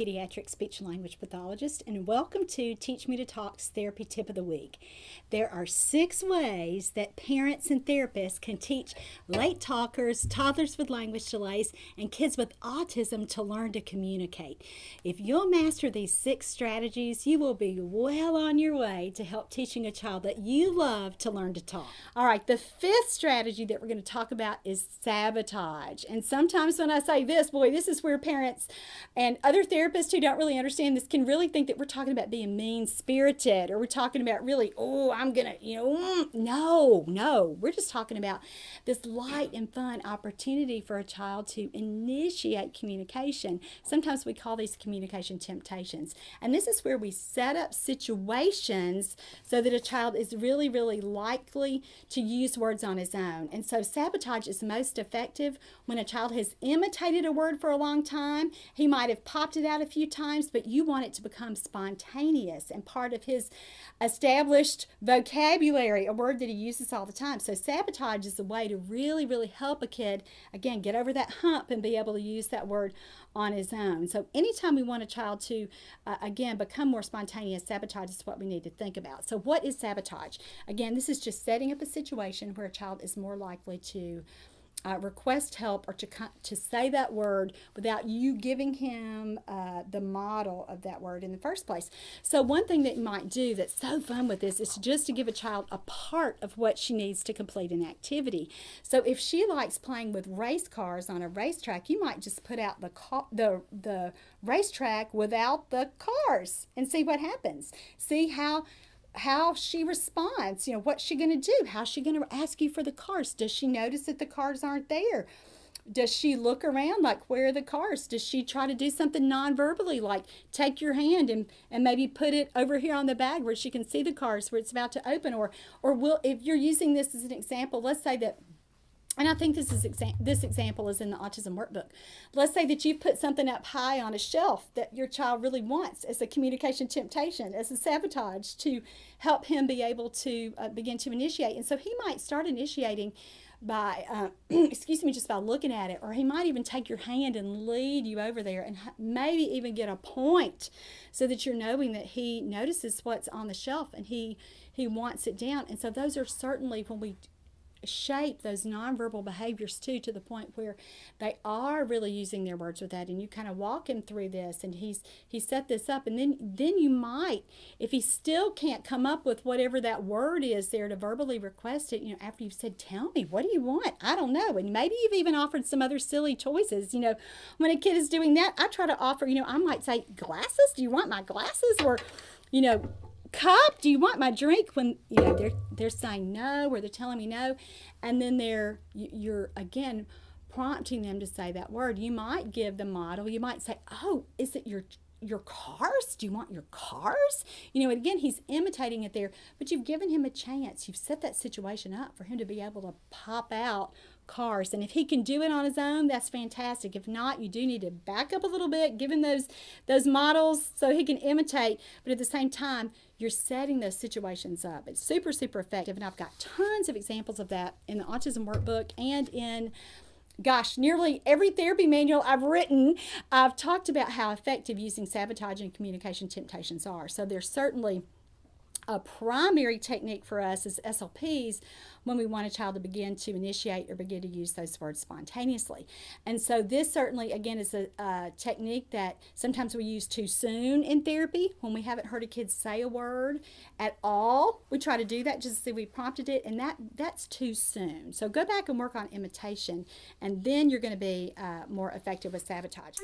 pediatric speech and language pathologist, and welcome to Teach Me to Talk's Therapy Tip of the Week. There are 6 ways that parents and therapists can teach late talkers, toddlers with language delays, and kids with autism to learn to communicate. If you'll master these 6 strategies, you will be well on your way to help teaching a child that you love to learn to talk. All right, the 5th strategy that we're going to talk about is sabotage. And sometimes when I say this, boy, this is where parents and other therapists who don't really understand this can really think that we're talking about being mean-spirited, or we're talking about really, I'm going to, no. We're just talking about this light and fun opportunity for a child to initiate communication. Sometimes we call these communication temptations. And this is where we set up situations so that a child is really, really likely to use words on his own. And so sabotage is most effective when a child has imitated a word for a long time. He might have popped it out a few times, but you want it to become spontaneous and part of his established vocabulary, a word that he uses all the time. So sabotage is a way to really, really help a kid, again, get over that hump and be able to use that word on his own. So anytime we want a child to, again, become more spontaneous, sabotage is what we need to think about. So what is sabotage? Again, this is just setting up a situation where a child is more likely to request help or to say that word without you giving him the model of that word in the first place. So one thing that you might do that's so fun with this is just to give a child a part of what she needs to complete an activity. So if she likes playing with race cars on a racetrack, you might just put out the racetrack without the cars and see what happens. See how she responds, what's she going to do? How's she going to ask you for the cars? Does she notice that the cars aren't there? Does she look around like, where are the cars? Does she try to do something non-verbally, like take your hand and maybe put it over here on the bag where she can see the cars where it's about to open? Or if you're using this as an example, let's say that, and I think this example is in the autism workbook. Let's say that you've put something up high on a shelf that your child really wants as a communication temptation, as a sabotage to help him be able to begin to initiate. And so he might start initiating by, just by looking at it, or he might even take your hand and lead you over there and maybe even get a point so that you're knowing that he notices what's on the shelf and he wants it down. And so those are certainly when we shape those nonverbal behaviors too, to the point where they are really using their words with that, and you kind of walk him through this, and he set this up, and then you might, if he still can't come up with whatever that word is there to verbally request it, after you've said, tell me, what do you want? I don't know. And maybe you've even offered some other silly choices. When a kid is doing that, I try to offer, I might say, glasses, do you want my glasses? Or cup, do you want my drink? When they're saying no, or they're telling me no, and then you're again prompting them to say that word. You might give the model. You might say, oh, is it your cars? Do you want your cars? And again, he's imitating it there, but you've given him a chance. You've set that situation up for him to be able to pop out cars. And if he can do it on his own, that's fantastic. If not, you do need to back up a little bit, give him those models so he can imitate, but at the same time, you're setting those situations up. It's super, super effective, and I've got tons of examples of that in the autism workbook and in nearly every therapy manual I've written. I've talked about how effective using sabotage and communication temptations are. So there's certainly a primary technique for us as SLPs when we want a child to begin to initiate or begin to use those words spontaneously. And so this certainly, again, is a technique that sometimes we use too soon in therapy when we haven't heard a kid say a word at all. We try to do that just to see we prompted it, and that's too soon. So go back and work on imitation, and then you're going to be more effective with sabotage.